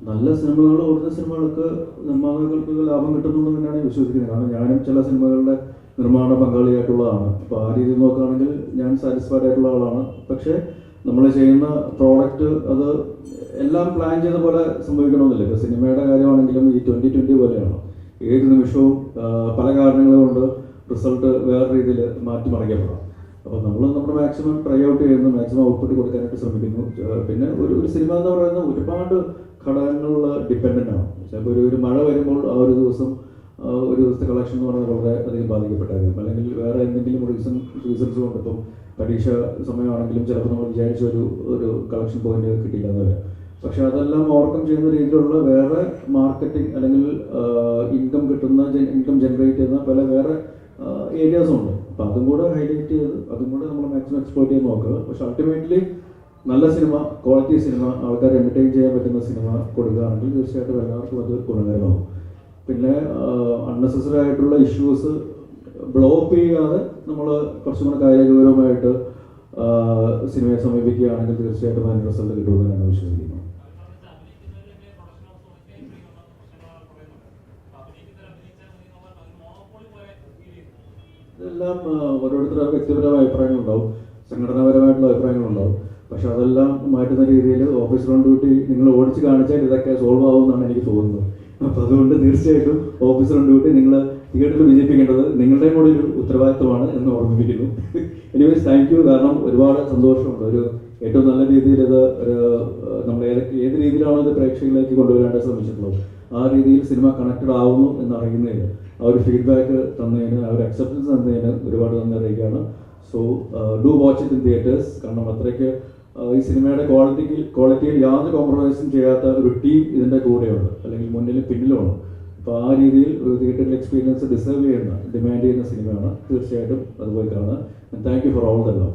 നല്ല സിനിമകൾ, ഓടുന്ന സിനിമകൾക്ക് നിർമ്മാതാക്കൾക്ക് ലാഭം കിട്ടുന്നുണ്ടെന്ന് തന്നെയാണ് വിശ്വസിക്കുന്നത്. കാരണം ഞാനും ചില സിനിമകളുടെ നിർമ്മാണ പങ്കാളിയായിട്ടുള്ളതാണ്. അപ്പോൾ ആ രീതിയിൽ നോക്കുകയാണെങ്കിൽ ഞാൻ സാറ്റിസ്ഫൈഡ് ആയിട്ടുള്ള ആളാണ്. പക്ഷേ നമ്മൾ ചെയ്യുന്ന പ്രോഡക്റ്റ് അത് എല്ലാം പ്ലാൻ ചെയ്ത പോലെ സംഭവിക്കണമെന്നില്ല. ഇപ്പോൾ സിനിമയുടെ കാര്യമാണെങ്കിലും ഈ 2020 പോലെയാണ്. ഏത് നിമിഷവും പല കാരണങ്ങൾ കൊണ്ട് റിസൾട്ട് വേറെ രീതിയിൽ മാറ്റിമറിക്കപ്പെടാം. അപ്പോൾ നമ്മൾ നമ്മുടെ മാക്സിമം ട്രൈ ഔട്ട് ചെയ്യുന്നു, മാക്സിമം ഔട്ട്പുട്ട് കൊടുക്കാനായിട്ട് ശ്രമിക്കുന്നു. പിന്നെ ഒരു സിനിമ എന്ന് പറയുന്നത് ഒരുപാട് ഘടകങ്ങളിൽ ഡിപ്പെൻഡൻ്റ് ആണ്. ചിലപ്പോൾ ഒരു മഴ വരുമ്പോൾ ആ ഒരു ദിവസത്തെ കളക്ഷൻ എന്ന് പറയുന്നത് വളരെ അധികം ബാധിക്കപ്പെട്ടേക്കാം. അല്ലെങ്കിൽ വേറെ എന്തെങ്കിലും റീസൺസ് കൊണ്ട് ഇപ്പം പരീക്ഷ സമയമാണെങ്കിലും ചിലപ്പോൾ നമ്മൾ വിചാരിച്ച ഒരു കളക്ഷൻ പോയിന്റ് കിട്ടില്ല എന്ന് വരാം. പക്ഷെ അതെല്ലാം ഓവർകം ചെയ്യുന്ന രീതിയിലുള്ള വേറെ മാർക്കറ്റിംഗ് അല്ലെങ്കിൽ ഇൻകം ജനറേറ്റ് ചെയ്യുന്ന പല വേറെ ഏരിയാസും ഉണ്ട്. അപ്പം അതും കൂടെ ഹൈലൈറ്റ് ചെയ്ത് അതും കൂടെ നമ്മൾ മാക്സിമം എക്സ്പ്ലോർ ചെയ്ത് നോക്കുക. പക്ഷെ അൾട്ടിമേറ്റ്ലി നല്ല സിനിമ, ക്വാളിറ്റി സിനിമ, ആൾക്കാർ എൻ്റർടൈൻ ചെയ്യാൻ പറ്റുന്ന സിനിമ കൊടുക്കുകയാണെങ്കിൽ തീർച്ചയായിട്ടും എല്ലാവർക്കും അത് ഗുണകരമാകും. പിന്നെ അൺനെസസറി ആയിട്ടുള്ള ഇഷ്യൂസ് ബ്ലോ അപ്പ് ചെയ്യാതെ നമ്മൾ കുറച്ചും കൂടെ കാര്യഗൗരവമായിട്ട് സിനിമയെ സമീപിക്കുകയാണെങ്കിൽ തീർച്ചയായിട്ടും അതിന് റിസൾട്ട് കിട്ടുമെന്നാണ് വിശ്വസിക്കുന്നത്. ഇതെല്ലാം ഓരോരുത്തരുടെ വ്യക്തിപരമായ അഭിപ്രായങ്ങളുണ്ടാവും, സംഘടനാപരമായിട്ടുള്ള അഭിപ്രായങ്ങളുണ്ടാവും. പക്ഷെ അതെല്ലാം മാറ്റുന്ന രീതിയിൽ ഓഫീസർ ഓൺ ഡ്യൂട്ടി നിങ്ങൾ ഓടിച്ച് കാണിച്ചാൽ ഇതൊക്കെ സോൾവ് ആവുമെന്നാണ് എനിക്ക് തോന്നുന്നത്. അപ്പം അതുകൊണ്ട് തീർച്ചയായിട്ടും ഓഫീസർ ഓൺ ഡ്യൂട്ടി നിങ്ങൾ തിയേറ്ററിൽ വിജയിപ്പിക്കേണ്ടത് നിങ്ങളുടെയും കൂടി ഒരു ഉത്തരവാദിത്വമാണ് എന്ന് ഓർമ്മിപ്പിക്കുന്നു. Anyways thank you. കാരണം ഒരുപാട് സന്തോഷമുണ്ട്. ഒരു ഏറ്റവും നല്ല രീതിയിൽ ഇത് നമ്മൾ ഏത് രീതിയിലാണോ ഇത് പ്രേക്ഷകരിലേക്ക് കൊണ്ടുവരാനായിട്ട് ശ്രമിച്ചിട്ടുള്ളത് ആ രീതിയിൽ സിനിമ കണക്റ്റഡ് ആവുന്നു എന്നറിയുന്നതിന്, ആ ഒരു ഫീഡ്ബാക്ക് തന്നതിന്, ആ ഒരു അക്സെപ്റ്റൻസ് തന്നതിന് ഒരുപാട് നന്ദി അറിയിക്കുകയാണ്. So do watch it in theatres. കാരണം അത്രയ്ക്ക് ഈ സിനിമയുടെ ക്വാളിറ്റിയിൽ യാതൊരു കോംപ്രമൈസും ചെയ്യാത്ത ഒരു ടീം ഇതിൻ്റെ കൂടെയുണ്ട്, അല്ലെങ്കിൽ മുന്നിലും പിന്നിലുമാണ്. അപ്പോൾ ആ രീതിയിൽ ഒരു തിയേറ്ററിൽ എക്സ്പീരിയൻസ് ഡിമാൻഡ് ചെയ്യുന്ന സിനിമയാണ്. തീർച്ചയായിട്ടും അത് പോയി കാണുക. Thank you for all the love.